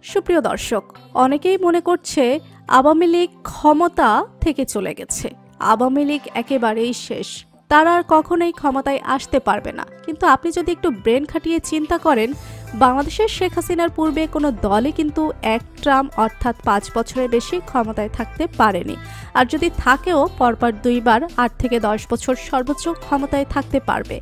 সুপ্রিয় দর্শক, অনেকেই মনে করছে আওয়ামী লীগ ক্ষমতা থেকে চলে গেছে, আওয়ামী লীগ একেবারেই শেষ, তারা আর কখনোই ক্ষমতায় আসতে পারবে না। কিন্তু আপনি যদি একটু ব্রেন খাটিয়ে চিন্তা করেন, বাংলাদেশের শেখ হাসিনার পূর্বে কোনো দলই কিন্তু এক টার্ম অর্থাৎ 5 বছরের বেশি ক্ষমতায় থাকতে পারেনি। আর যদি থাকেও পরপর 2 বার 8 থেকে 10 বছর সর্বোচ্চ ক্ষমতায় থাকতে পারবে।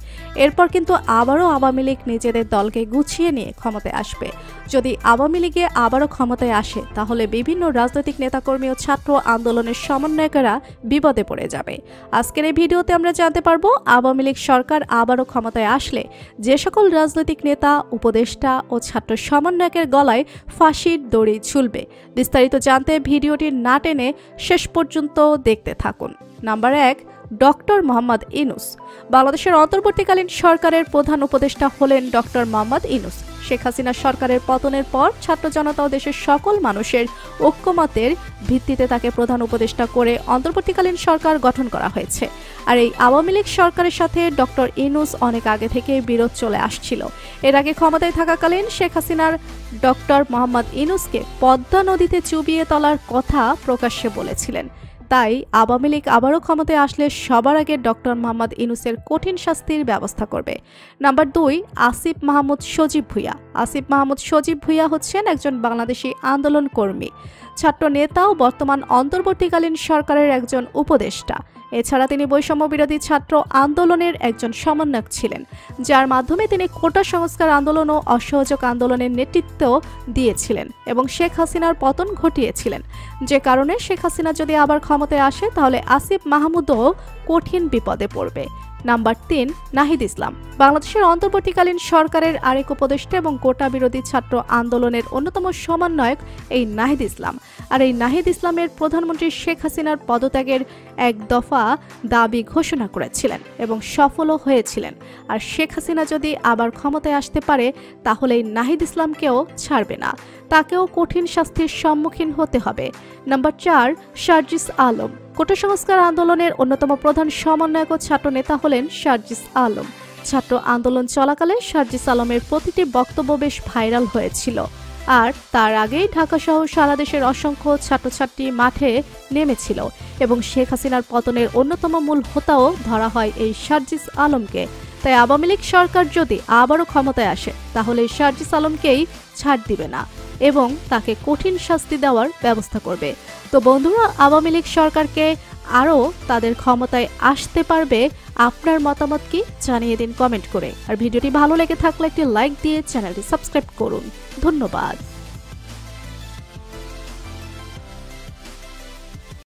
এরপর কিন্তু আবারও আওয়ামী লীগ নিজেদের দলকে গুছিয়ে নিয়ে ক্ষমতায় আসবে। যদি আওয়ামী লীগে আবারও ক্ষমতায় আসে, তাহলে বিভিন্ন রাজনৈতিক নেতাকর্মী ও ছাত্র আন্দোলনের সমন্বয়কেরা বিপদে পড়ে যাবে। আজকের এই ভিডিওতে আমরা জানতে পারবো আওয়ামী লীগ সরকার আবারও ক্ষমতায় আসলে যে সকল রাজনৈতিক নেতা, উপদেষ্টা ও ছাত্র সমন্বয়কের গলায় ফাঁসির দড়ি ঝুলবে। বিস্তারিত জানতে ভিডিওটি না টেনে শেষ পর্যন্ত দেখতে থাকুন। Number 1, doctor Mohammad Yunus. বাংলাদেশের অন্তর্বর্তীকালীন সরকারের প্রধান উপদেষ্টা হলেন ডক্টর মোহাম্মদ ইউনূস। শেখ হাসিনা সরকারের পতনের পর ছাত্র জনতা ও দেশের সকল মানুষের ঐক্যমতের ভিত্তিতে তাকে প্রধান উপদেষ্টা করে অন্তর্বর্তীকালীন সরকার গঠন করা হয়েছে। আর এই আওয়ামী লীগ সরকারের সাথে ডক্টর ইউনূস অনেক আগে থেকে বিরোধ চলে আসছিল। এর আগে ক্ষমতায় থাকাকালীন শেখ হাসিনার ডক্টর মোহাম্মদ ইউনূসকে পদ্মা নদীতে চুবিয়ে তোলার কথা প্রকাশ্যে বলেছিলেন। তাই আওয়ামী লীগ আবারও ক্ষমতায় আসলে সবার আগে ডক্টর মোহাম্মদ ইউনূসের কঠিন শাস্তির ব্যবস্থা করবে। নাম্বার 2, আসিফ মাহমুদ সজীব ভুঁইয়া। আসিফ মাহমুদ সজীব ভুঁইয়া হচ্ছেন একজন বাংলাদেশি আন্দোলন কর্মী, ছাত্র নেতা ও বর্তমান অন্তর্বর্তীকালীন সরকারের একজন উপদেষ্টা। এছাড়া তিনি বৈষম্য বিরোধী ছাত্র আন্দোলনের একজন সমন্বয়ক ছিলেন, যার মাধ্যমে তিনি কোটা সংস্কার আন্দোলন ও অসহযোগ আন্দোলনের নেতৃত্ব দিয়েছিলেন এবং শেখ হাসিনার পতন ঘটিয়েছিলেন। যে কারণে শেখ হাসিনা যদি আবার ক্ষমতায় আসে, তাহলে আসিফ মাহমুদও কঠিন বিপদে পড়বে। নাম্বার 3, নাহিদ ইসলাম। বাংলাদেশের অন্তর্বর্তীকালীন সরকারের আরেক উপদেষ্টা এবং কোটা বিরোধী ছাত্র আন্দোলনের অন্যতম সমন্বয়ক এই নাহিদ ইসলাম। আর এই নাহিদ ইসলামের প্রধানমন্ত্রী শেখ হাসিনার পদত্যাগের এক দফা দাবি ঘোষণা করেছিলেন এবং সফলও হয়েছিলেন। আর শেখ হাসিনা যদি আবার ক্ষমতায় আসতে পারে, তাহলে এই নাহিদ ইসলামকেও ছাড়বে না, তাকেও কঠিন শাস্তির সম্মুখীন হতে হবে। নাম্বার 4, সার্জিস আলম। কোটা সংস্কার আন্দোলনের অন্যতম প্রধান সমন্বয়ক ও ছাত্র নেতা হলেন সার্জিস আলম। ছাত্র আন্দোলন চলাকালে সার্জিস আলমের প্রতিটি বক্তব্য বেশ ভাইরাল হয়েছিল। আর তার আগেই ঢাকা সহ সারা দেশের অসংখ্য ছাত্রছাত্রী মাঠে নেমেছিল এবং শেখ হাসিনার পতনের অন্যতম মূল হোতাও ধরা হয় এই সার্জিস আলমকে। তাই আওয়ামী লীগ সরকার যদি আবারও ক্ষমতায় আসে, তাহলে সার্জিস আলমকেই ছাড় দিবে না এবং তাকে কঠিন শাস্তি দেওয়ার ব্যবস্থা করবে। তো বন্ধুরা, আওয়ামী লীগ সরকারকে আরও তাদের ক্ষমতায় আসতে পারবে? আপনার মতামত কি জানিয়ে দিন কমেন্ট করে। আর ভিডিওটি ভালো লেগে থাকলে একটি লাইক দিয়ে চ্যানেলটি সাবস্ক্রাইব করুন। ধন্যবাদ।